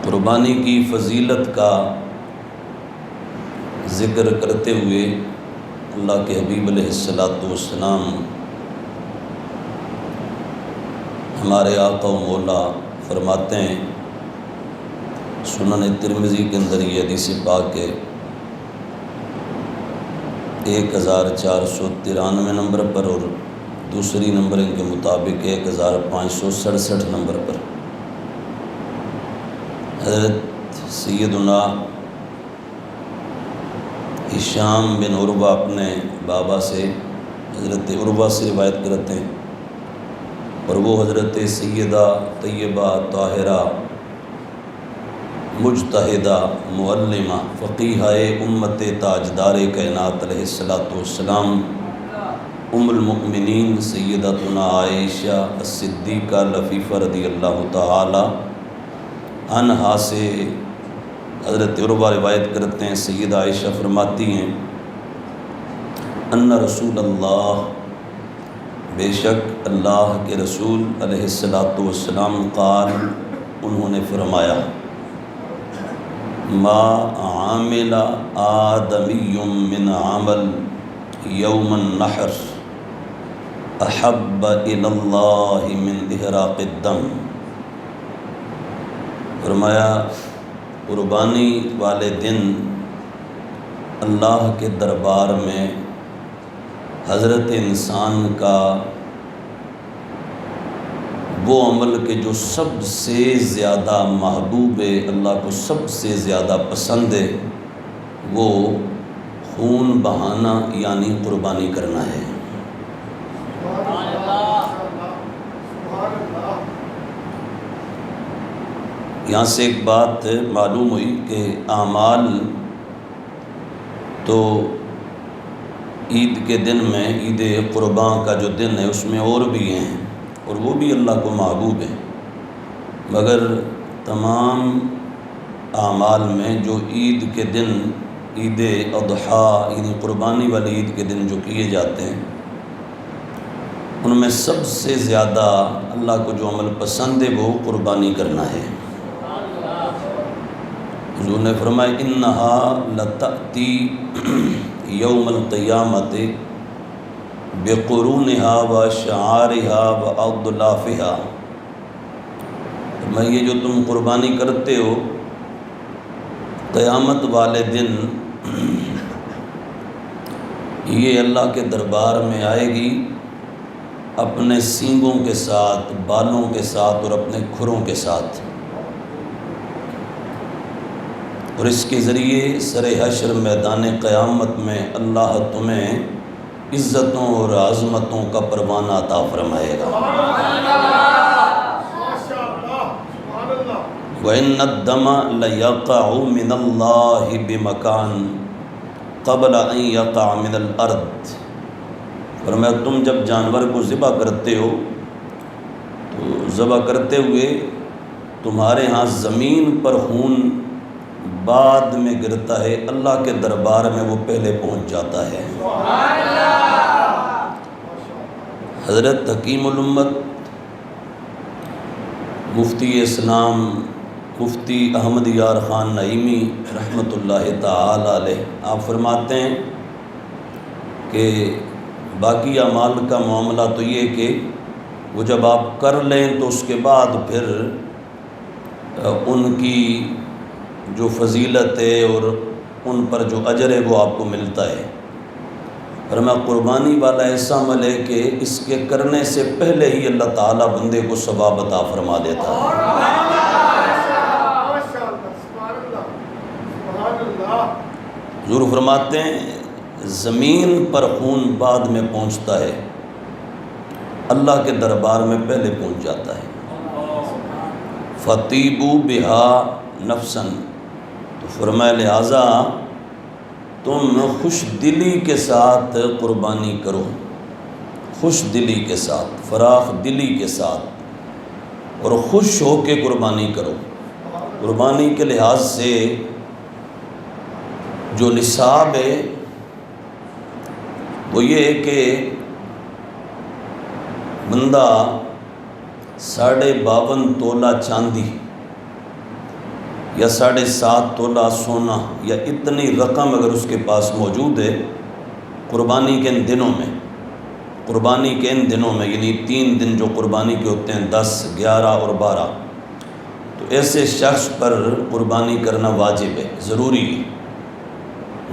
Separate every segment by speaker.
Speaker 1: قربانی کی فضیلت کا ذکر کرتے ہوئے اللہ کے حبیب علیہ السلام ہمارے آقا و مولا فرماتے ہیں، سنن ترمذی کے اندر یہ حدیث پاک ہے 1493 نمبر پر، اور دوسری نمبرنگ کے مطابق 1567 نمبر پر، حضرت سیدنا ہشام بن عروہ اپنے بابا سے حضرت عروہ سے روایت کرتے ہیں، اور وہ حضرت سیدہ طیبہ طاہرہ مجتہدہ معلمہ فقیہہ امت تاجدار کائنات علیہ السلام ام المؤمنین سیدتنا عائشہ الصدیقہ لفیفہ رضی اللہ تعالی عنہا سے حضرت عروہ روایت کرتے ہیں، سیدہ عائشہ فرماتی ہیں ان رسول اللہ، بے شک اللہ کے رسول علیہ السلام قال، انہوں نے فرمایا، ما عامل آدمی من عمل یوم النحر احب الی اللہ من احراق الدم۔ فرمایا قربانی والے دن اللہ کے دربار میں حضرت انسان کا وہ عمل کہ جو سب سے زیادہ محبوب ہے، اللہ کو سب سے زیادہ پسند ہے، وہ خون بہانا یعنی قربانی کرنا ہے۔ یہاں سے ایک بات معلوم ہوئی کہ اعمال تو عید کے دن میں، عید قرباں کا جو دن ہے اس میں اور بھی ہیں، اور وہ بھی اللہ کو محبوب ہے، مگر تمام اعمال میں جو عید کے دن، عید اضحیٰ یعنی قربانی والی عید کے دن جو کیے جاتے ہیں، ان میں سب سے زیادہ اللہ کو جو عمل پسند ہے وہ قربانی کرنا ہے۔ حضور نے فرمایا انہا لتأتی یوم القیامت بقرونہا وشعارہا واضلافہا۔ فرمایا یہ جو تم قربانی کرتے ہو، قیامت والے دن یہ اللہ کے دربار میں آئے گی اپنے سینگوں کے ساتھ، بالوں کے ساتھ اور اپنے کھروں کے ساتھ، اور اس کے ذریعے سر حشر میدان قیامت میں اللہ تمہیں عزتوں اور عظمتوں کا پروانہ عطا فرمائے گا۔ وَإِنَّ الدَّمَ لَيَقَعُ مِنَ اللَّهِ بِمَكَانٍ قَبْلَ أَن يَقَعَ مِنَ الْأَرْضِ۔ فرمایا تم جب جانور کو ذبح کرتے ہو تو ذبح کرتے ہوئے تمہارے ہاں زمین پر خون بعد میں گرتا ہے، اللہ کے دربار میں وہ پہلے پہنچ جاتا ہے۔ حضرت حکیم الامت مفتی اسلام مفتی احمد یار خان نعیمی رحمۃ اللہ تعالی علیہ آپ فرماتے ہیں کہ باقی اعمال کا معاملہ تو یہ کہ وہ جب آپ کر لیں تو اس کے بعد پھر ان کی جو فضیلت ہے اور ان پر جو اجر ہے وہ آپ کو ملتا ہے۔ فرمایا قربانی والا ایسا عمل ہے کہ اس کے کرنے سے پہلے ہی اللہ تعالیٰ بندے کو ثواب عطا فرما دیتا ہے۔ حضور فرماتے ہیں زمین پر خون بعد میں پہنچتا ہے، اللہ کے دربار میں پہلے پہنچ جاتا ہے۔ فَطِيبُوا بِهَا نَفْسًا، تو فرمایا لہٰذا تم خوش دلی کے ساتھ قربانی کرو، خوش دلی کے ساتھ، فراخ دلی کے ساتھ، اور خوش ہو کے قربانی کرو۔ قربانی کے لحاظ سے جو نصاب ہے وہ یہ ہے کہ بندہ 52.5 تولہ چاندی یا 7.5 تولہ سونا یا اتنی رقم اگر اس کے پاس موجود ہے قربانی کے ان دنوں میں، قربانی کے ان دنوں میں یعنی 3 دن جو قربانی کے ہوتے ہیں 10، 11 اور 12، تو ایسے شخص پر قربانی کرنا واجب ہے، ضروری ہے۔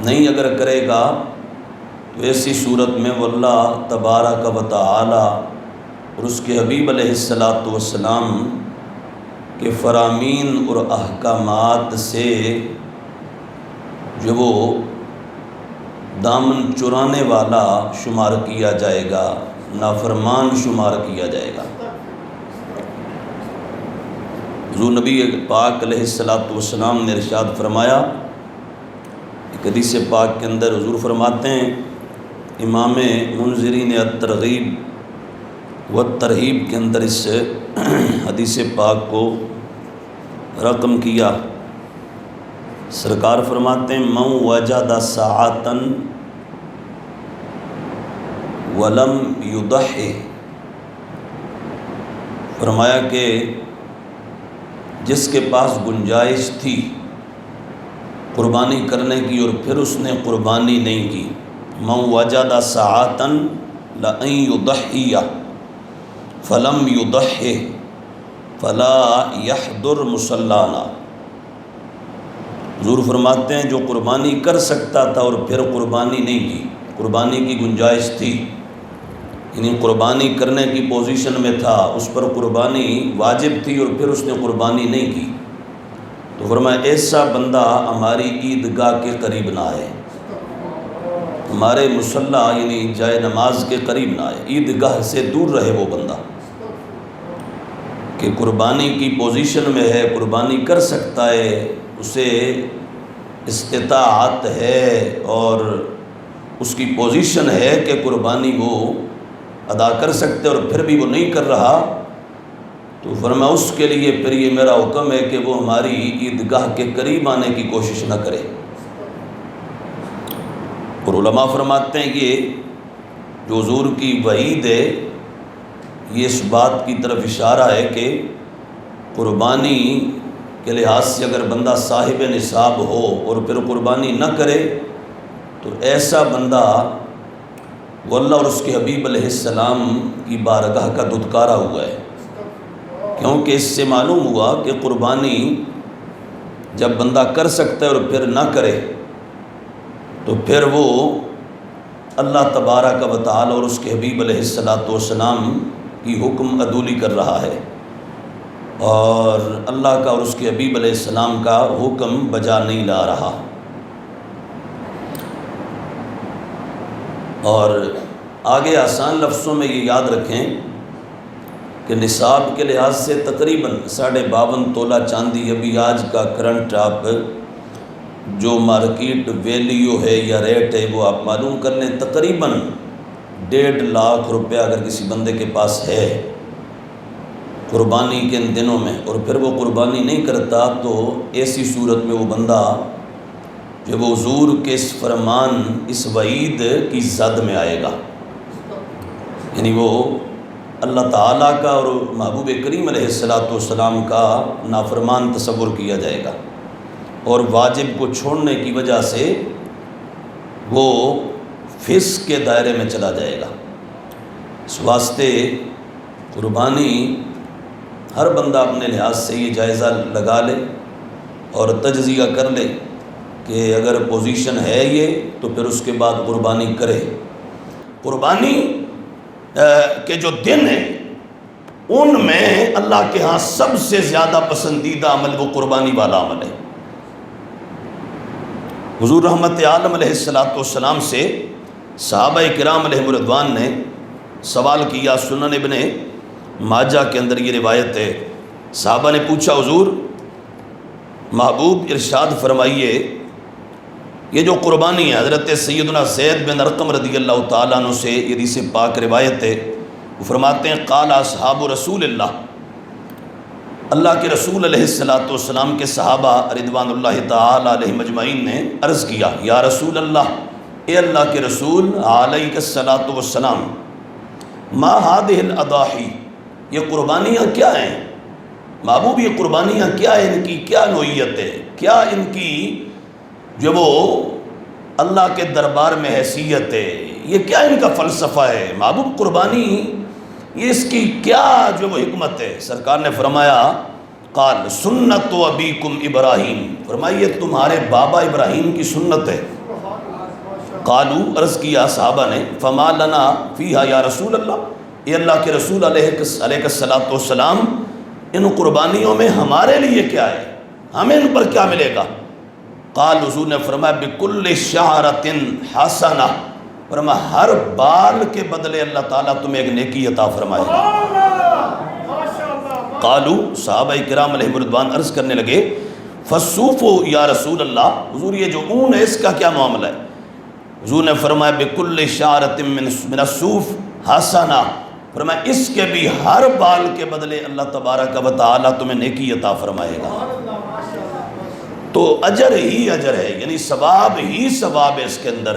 Speaker 1: نہیں اگر کرے گا تو ایسی صورت میں واللہ تبارک و تعالی اور اس کے حبیب علیہ السلام کے فرامین اور احکامات سے جو وہ دامن چرانے والا شمار کیا جائے گا، نافرمان شمار کیا جائے گا۔ حضور نبی پاک علیہ السلام نے ارشاد فرمایا، ایک حدیث پاک کے اندر حضور فرماتے ہیں، امام منذری نے الترغیب والترہیب کے اندر اس حدیث پاک کو رقم کیا۔ سرکار فرماتے ہیں من وجد ساعۃ ولم یضحی، فرمایا کہ جس کے پاس گنجائش تھی قربانی کرنے کی اور پھر اس نے قربانی نہیں کی، من وجد ساعۃ لأن یضحی فلم یضحی فلا یحضر مصلانا۔ حضور فرماتے ہیں جو قربانی کر سکتا تھا اور پھر قربانی نہیں کی، قربانی کی گنجائش تھی یعنی قربانی کرنے کی پوزیشن میں تھا، اس پر قربانی واجب تھی اور پھر اس نے قربانی نہیں کی، تو فرمایا ایسا بندہ ہماری عیدگاہ کے قریب نہ آئے، ہمارے مصلی یعنی جائے نماز کے قریب نہ آئے، عیدگاہ سے دور رہے وہ بندہ کہ قربانی کی پوزیشن میں ہے، قربانی کر سکتا ہے، اسے استطاعت ہے اور اس کی پوزیشن ہے کہ قربانی وہ ادا کر سکتے اور پھر بھی وہ نہیں کر رہا، تو فرمایا اس کے لیے پھر یہ میرا حکم ہے کہ وہ ہماری عیدگاہ کے قریب آنے کی کوشش نہ کرے۔ اور علماء فرماتے ہیں یہ جو حضور کی وعید ہے یہ اس بات کی طرف اشارہ ہے کہ قربانی کے لحاظ سے اگر بندہ صاحب نصاب ہو اور پھر قربانی نہ کرے تو ایسا بندہ واللہ اور اس کے حبیب علیہ السلام کی بارگاہ کا دھتکارا ہوا ہے، کیونکہ اس سے معلوم ہوا کہ قربانی جب بندہ کر سکتا ہے اور پھر نہ کرے تو پھر وہ اللہ تبارک و تعالی اور اس کے حبیب علیہ السلام کی حکم عدولی کر رہا ہے اور اللہ کا اور اس کے حبیب علیہ السلام کا حکم بجا نہیں لا رہا۔ اور آگے آسان لفظوں میں یہ یاد رکھیں کہ نصاب کے لحاظ سے تقریباً 52.5 تولہ چاندی ابھی آج کا کرنٹ آپ جو مارکیٹ ویلیو ہے یا ریٹ ہے وہ آپ معلوم کر لیں، تقریباً 1.5 لاکھ روپیہ اگر کسی بندے کے پاس ہے قربانی کے ان دنوں میں اور پھر وہ قربانی نہیں کرتا تو ایسی صورت میں وہ بندہ جب وہ حضور کے اس فرمان اس وعید کی زد میں آئے گا، یعنی وہ اللہ تعالیٰ کا اور محبوب کریم علیہ السلام کا نافرمان تصور کیا جائے گا اور واجب کو چھوڑنے کی وجہ سے وہ فسق کے دائرے میں چلا جائے گا۔ اس واسطے قربانی ہر بندہ اپنے لحاظ سے یہ جائزہ لگا لے اور تجزیہ کر لے کہ اگر پوزیشن ہے یہ تو پھر اس کے بعد قربانی کرے۔ قربانی کے جو دن ہیں ان میں اللہ کے ہاں سب سے زیادہ پسندیدہ عمل وہ قربانی والا عمل ہے۔ حضور رحمت عالم علیہ السلام سے صحابہ کرام علیہ رضوان نے سوال کیا، سنن ابن ماجہ کے اندر یہ روایت ہے، صحابہ نے پوچھا حضور محبوب ارشاد فرمائیے یہ جو قربانی ہے، حضرت سیدنا زید بن ارقم رضی اللہ تعالیٰ عنہ سے یہ حدیث پاک روایت ہے، وہ فرماتے ہیں قال اصحاب رسول اللہ کے رسول علیہ السلام کے صحابہ رضوان اللہ تعالیٰ علیہم اجمعین نے عرض کیا یا رسول اللہ، اے اللہ کے رسول علیہ الصلاۃ والسلام، ما هذه الاضاحی، یہ قربانیاں کیا ہیں؟ محبوب یہ قربانیاں کیا ہے، ان کی کیا نوعیت ہے، کیا ان کی جو وہ اللہ کے دربار میں حیثیت ہے، یہ کیا ان کا فلسفہ ہے؟ محبوب قربانی یہ اس کی کیا جو وہ حکمت ہے؟ سرکار نے فرمایا قال سنت ابیکم ابراہیم، فرمایا یہ تمہارے بابا ابراہیم کی سنت ہے۔ قالو، عرض کیا صحابہ نے، فما لنا فیہا یا رسول اللہ، اے اللہ کے رسول علیہ السلام ان قربانیوں میں ہمارے لیے کیا ہے، ہمیں ان پر کیا ملے گا؟ قال، حضور نے فرمایا بکل شعرۃ حسنہ، فرمایا ہر بال کے بدلے اللہ تعالیٰ تمہیں ایک نیکی عطا فرمائے گا۔ قالو، صحابہ کرام علیہم رضوان عرض کرنے لگے فالصوف یا رسول اللہ، حضور یہ جو اون ہے اس کا کیا معاملہ ہے؟ حضور نے فرمایا بکل شعرۃ من الصوف حسنہ، فرمایا اس کے بھی ہر بال کے بدلے اللہ تبارک و تعالیٰ تمہیں نیکی عطا فرمائے گا۔ تو اجر ہی اجر ہے، یعنی ثواب ہی ثواب ہے اس کے اندر۔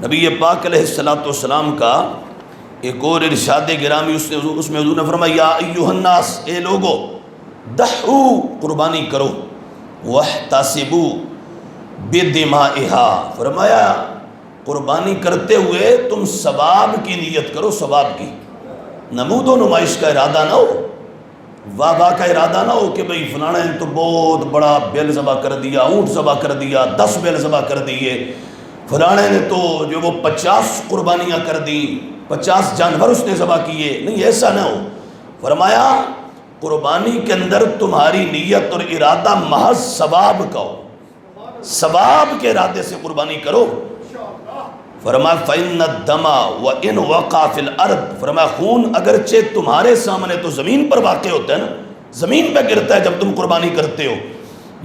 Speaker 1: نبی پاک علیہ السلام کا ایک اور ارشاد گرامی اس میں حضور نے فرمایا یا ایھا الناس، اے لوگو، دحو، قربانی کرو، واحتسبوا بدمائہا، فرمایا قربانی کرتے ہوئے تم ثواب کی نیت کرو، ثواب کی، نمود و نمائش کا ارادہ نہ ہو، واہ واہ کا ارادہ نہ ہو کہ بھئی فلانا نے تو بہت بڑا بیل ذبح کر دیا، اونٹ ذبح کر دیا، 10 بیل ذبح کر دیے، فلانے نے تو جو وہ 50 قربانیاں کر دی، 50 جانور اس نے ذبح کیے، نہیں ایسا نہ ہو۔ فرمایا قربانی کے اندر تمہاری نیت اور ارادہ محض ثواب کا ہو، ثواب کے ارادے سے قربانی کرو۔ فرمایا فَإِنَّ الدَّمَ وَإِنْ وَقَعَ فِي الْأَرْضِ، فرمایا خون اگرچہ تمہارے سامنے تو زمین پر واقع ہوتا ہے نا، زمین پہ گرتا ہے جب تم قربانی کرتے ہو،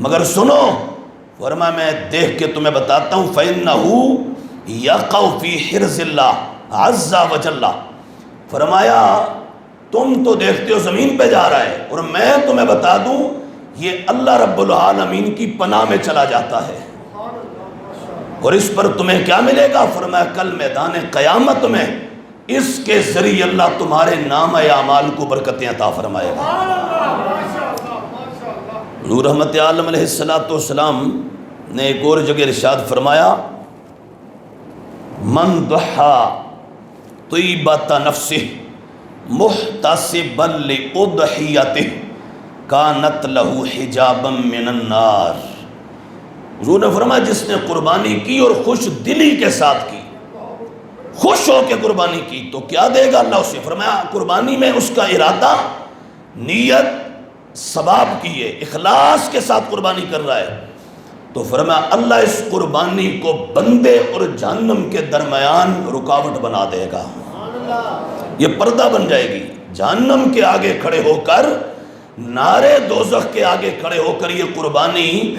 Speaker 1: مگر سنو، فرمایا میں دیکھ کے تمہیں بتاتا ہوں فَإِنَّهُ يَقَعُ فِي حِرْزِ اللَّهِ عَزَّ وَجَلَّ، فرمایا تم تو دیکھتے ہو زمین پہ جا رہا ہے، اور میں تمہیں بتا دوں یہ اللہ رب العالمین کی پناہ میں چلا جاتا ہے، اور اس پر تمہیں کیا ملے گا؟ فرمایا کل میدان قیامت میں اس کے ذریعے اللہ تمہارے نام اعمال کو برکتیں عطا فرمائے گا۔ حضور رحمت عالم علیہ السلام نے ایک اور جگہ ارشاد فرمایا من ضحى طیبۃ نفسہ محتسبا لأضحیتہ کانت لہ حجابا من النار، حضور نے فرمایا جس نے قربانی کی اور خوش دلی کے ساتھ کی، خوش ہو کے قربانی کی تو کیا دے گا اللہ اسے؟ فرمایا قربانی میں اس کا ارادہ، نیت ثواب کی ہے، اخلاص کے ساتھ قربانی کر رہا ہے، تو فرمایا اللہ اس قربانی کو بندے اور جہنم کے درمیان رکاوٹ بنا دے گا، یہ پردہ بن جائے گی، جہنم کے آگے کھڑے ہو کر، نارے دوزخ کے آگے کھڑے ہو کر یہ قربانی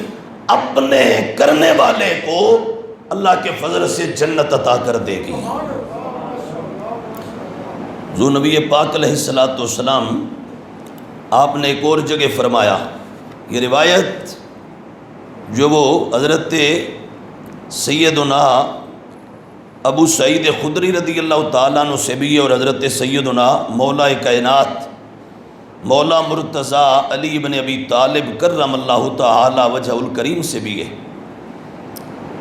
Speaker 1: اپنے کرنے والے کو اللہ کے فضل سے جنت عطا کر دے گی۔ حضور نبی پاک علیہ السلام آپ نے ایک اور جگہ فرمایا، یہ روایت جو وہ حضرت سیدنا ابو سعید خدری رضی اللہ تعالیٰ عنہ سے بھی ہے، اور حضرت سیدنا مولا کائنات مولا مرتضیٰ علی بن ابی طالب کرم اللہ تعالی وجہ الکریم سے بھی ہے۔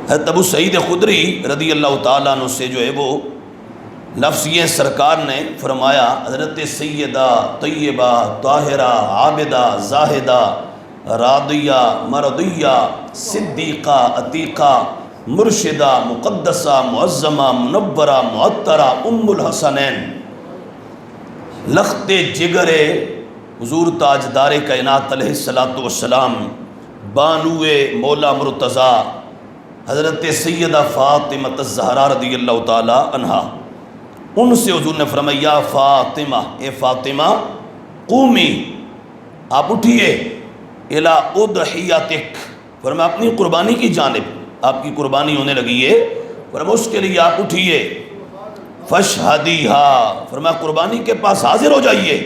Speaker 1: حضرت ابو سعید خدری رضی اللہ تعالیٰ عنہ سے جو ہے وہ لفظ یہ سرکار نے فرمایا حضرت سیدہ طیبہ طاہرہ عابدہ زاہدہ راضیہ مرضیہ صدیقہ عتیقہ مرشدہ مقدسہ معظمہ منورہ معطرہ ام الحسنین لخت جگر حضور تاجدار کائنات علیہ السلام بانوے مولا مرتضیٰ حضرت سیدہ فاطمہ الزہرا رضی اللہ تعالی عنہا، ان سے حضور نے فرمایا یا فاطمہ، اے فاطمہ قومی، آپ اٹھئے الی اضحیتک، فرمایا اپنی قربانی کی جانب، آپ کی قربانی ہونے لگی ہے، فرمایا اس کے لیے آپ اٹھئے، فاشہدیہا، فرمایا قربانی کے پاس حاضر ہو جائیے،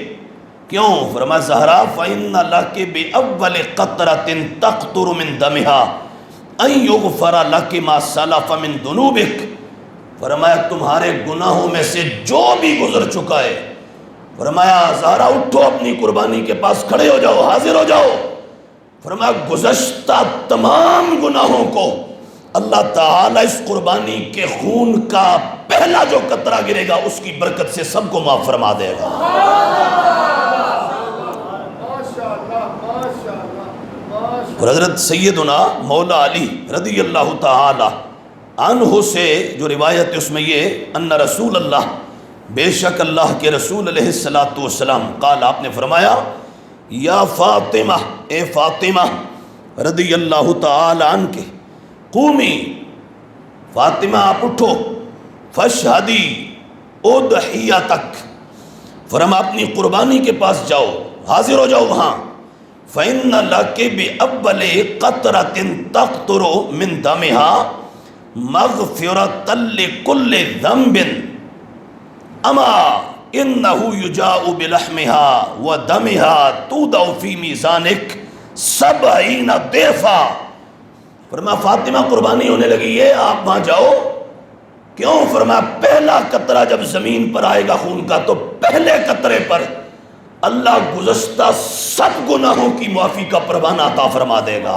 Speaker 1: کیوں؟ فرمایا زہرا فإن لک بأول قطرۃ تقطر من دمہا ان یغفر لک ما سلف من ذنوبک، فرمایا تمہارے گناہوں میں سے جو بھی گزر چکا ہے فرمایا زہرا اٹھو، اپنی قربانی کے پاس کھڑے ہو جاؤ، حاضر ہو جاؤ۔ فرمایا گزشتہ تمام گناہوں کو اللہ تعالیٰ اس قربانی کے خون کا پہلا جو قطرہ گرے گا اس کی برکت سے سب کو معاف فرما دے گا۔ اور حضرت سیدنا مولا علی رضی اللہ تعالی عنہ سے جو روایت ہے اس میں یہ ان رسول اللہ، بے شک اللہ کے رسول علیہ السلام قال، آپ نے فرمایا یا فاطمہ، اے فاطمہ رضی اللہ تعالی عنہ کے، قومی فاطمہ آپ اٹھو، فاشہدی اضحیتک، فرمایا اپنی قربانی کے پاس جاؤ، حاضر ہو جاؤ وہاں، فإن لك بأول قطرة تقطر من دمها مغفرة لكل ذنب اما انه يجاء بلحمها ودمها تودع في ميزانك 70 ضعفا۔ فرمایا فاطمہ قربانی ہونے لگی ہے، آپ وہاں جاؤ۔ کیوں؟ فرمایا پہلا قطرہ جب زمین پر آئے گا خون کا تو پہلے قطرے پر اللہ گزشتہ سب گناہوں کی معافی کا پروانہ عطا فرما دے گا۔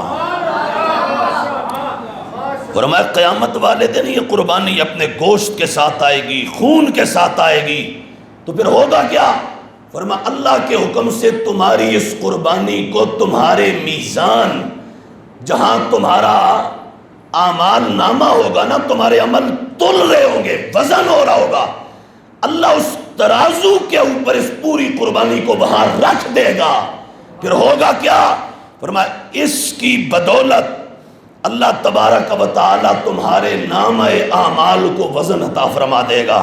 Speaker 1: فرمایا قیامت والے دن یہ قربانی اپنے گوشت کے ساتھ آئے گی، خون کے ساتھ آئے گی، تو پھر ہوگا کیا؟ فرمایا اللہ کے حکم سے تمہاری اس قربانی کو تمہارے میزان، جہاں تمہارا اعمال نامہ ہوگا نا، تمہارے عمل تل رہے ہوں گے، وزن ہو رہا ہوگا، اللہ اس ترازو کے اوپر اس پوری قربانی کو وہاں رکھ دے گا۔ پھر ہوگا کیا؟ فرمایا اس کی بدولت اللہ تبارک و تعالی تمہارے نامہ اعمال کو وزن عطا فرما دے گا،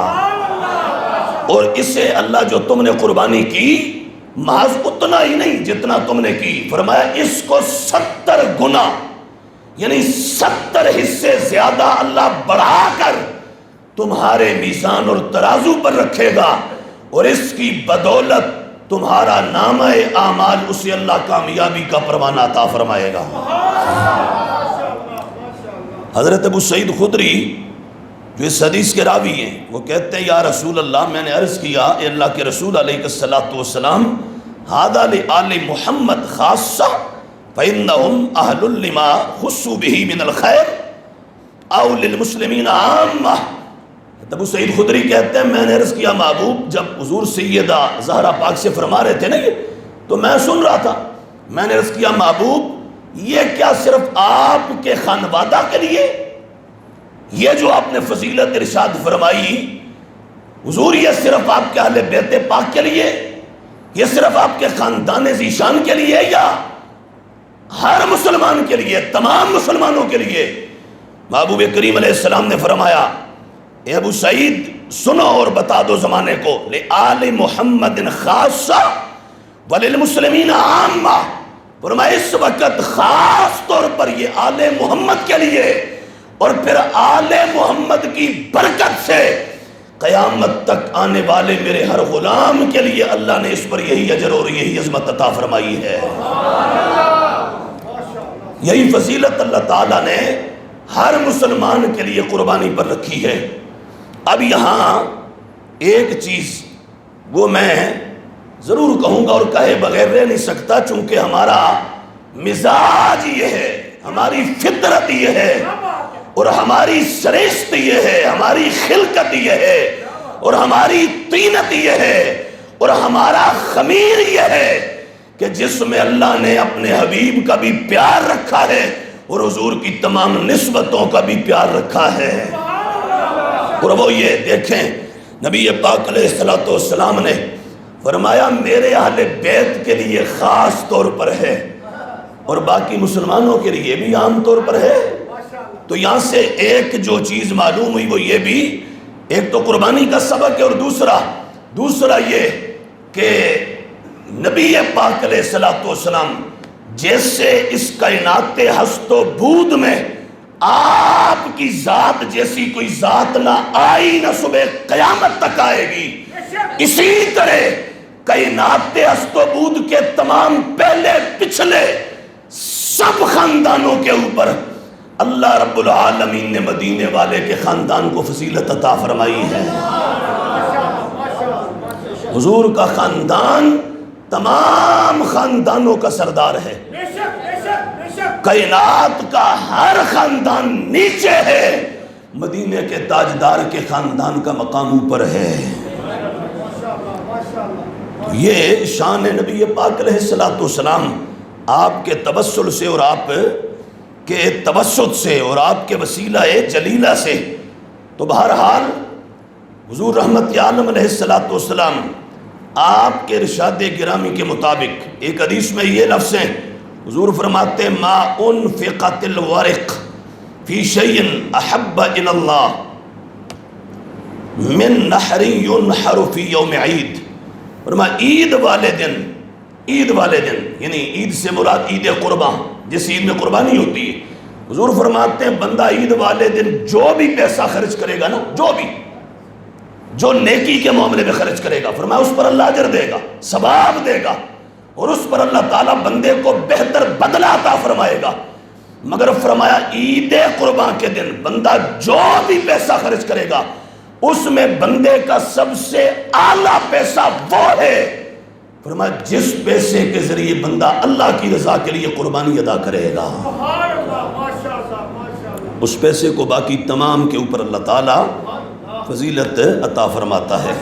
Speaker 1: اور اسے اللہ جو تم نے قربانی کی محض اتنا ہی نہیں جتنا تم نے کی، فرمایا اس کو 70 گنا یعنی 70 حصے زیادہ اللہ بڑھا کر تمہارے میزان اور ترازو پر رکھے گا، اور اس کی بدولت تمہارا نامہ اعمال اسے اللہ کامیابی کا پروانہ عطا فرمائے گا۔ حضرت ابو سعید خدری جو اس حدیث کے راوی ہیں وہ کہتے ہیں یا رسول اللہ، میں نے عرض کیا اے اللہ کے رسول علیہ السلام، ھذا لآل محمد خاصہ فإنہم اہل لما خصوا بہ من الخیر او للمسلمین عامہ۔ ابو سعید خدری کہتے ہیں میں نے عرض کیا محبوب، جب حضور سیدہ زہرا پاک سے فرما رہے تھے نا یہ، تو میں سن رہا تھا، میں نے عرض کیا محبوب یہ کیا صرف آپ کے خانوادہ کے لیے، یہ جو آپ نے فضیلت ارشاد فرمائی حضور، یہ صرف آپ کے اہل بیت پاک کے لیے، یہ صرف آپ کے خاندان ذیشان کے لیے، یا ہر مسلمان کے لیے، تمام مسلمانوں کے لیے؟ محبوب کریم علیہ السلام نے فرمایا اے ابو سعید سنو اور بتا دو زمانے کو، لآل محمد خاصہ وللمسلمین عامہ۔ فرمایا اس وقت خاص طور پر یہ آل محمد کے لیے، اور پھر آل محمد کی برکت سے قیامت تک آنے والے میرے ہر غلام کے لیے اللہ نے اس پر یہی اجر اور یہی عظمت عطا فرمائی ہے۔ یہی فضیلت اللہ تعالیٰ نے ہر مسلمان کے لیے قربانی پر رکھی ہے۔ اب یہاں ایک چیز وہ میں ضرور کہوں گا اور کہے بغیر رہ نہیں سکتا، چونکہ ہمارا مزاج یہ ہے، ہماری فطرت یہ ہے، اور ہماری سرشت یہ ہے، ہماری خلقت یہ ہے، اور ہماری طینت یہ ہے، اور ہمارا خمیر یہ ہے کہ جس میں اللہ نے اپنے حبیب کا بھی پیار رکھا ہے اور حضور کی تمام نسبتوں کا بھی پیار رکھا ہے۔ اور وہ یہ دیکھیں نبی پاک علیہ السلام نے فرمایا میرے اہل بیت کے لیے خاص طور پر ہے، اور باقی مسلمانوں کے لیے بھی عام طور پر ہے۔ تو یہاں سے ایک جو چیز معلوم ہوئی وہ یہ بھی، ایک تو قربانی کا سبق ہے، اور دوسرا یہ کہ نبی پاک علیہ السلام جیسے اس کائنات ہست و بود میں آپ کی ذات جیسی کوئی ذات نہ آئی نہ صبح قیامت تک آئے گی، اسی طرح کائنات ہست و بود کے تمام پہلے پچھلے سب خاندانوں کے اوپر اللہ رب العالمین نے مدینے والے کے خاندان کو فضیلت عطا فرمائی ہے۔ حضور کا خاندان تمام خاندانوں کا سردار ہے، کائنات کا ہر خاندان نیچے ہے، مدینے کے تاجدار کے خاندان کا مقام اوپر ہے۔ یہ شان نبی پاک علیہ السلام، آپ کے توسل سے اور آپ کے توسط سے اور آپ کے وسیلہ جلیلہ سے، تو بہرحال حضور رحمت عالم علیہ السلام آپ کے ارشاد گرامی کے مطابق ایک حدیث میں یہ لفظ ہیں، حضور فرماتے ہیں ما انفقت الورق فی شیء احب الی اللہ من نحر ینحر فی یوم عید۔ فرمایا عید والے دن یعنی عید سے مراد عید قربان، جس عید میں قربانی ہوتی ہے، حضور فرماتے ہیں بندہ عید والے دن جو بھی پیسہ خرچ کرے گا نا، جو نیکی کے معاملے میں خرچ کرے گا، فرمایا اس پر اللہ اجر دے گا، ثواب دے گا، اور اس پر اللہ تعالیٰ بندے کو بہتر بدلہ عطا فرمائے گا۔ مگر فرمایا عید قربان کے دن بندہ جو بھی پیسہ خرچ کرے گا، اس میں بندے کا سب سے اعلیٰ پیسہ وہ ہے، فرمایا جس پیسے کے ذریعے بندہ اللہ کی رضا کے لیے قربانی ادا کرے گا، اس پیسے کو باقی تمام کے اوپر اللہ تعالیٰ فضیلت عطا فرماتا ہے۔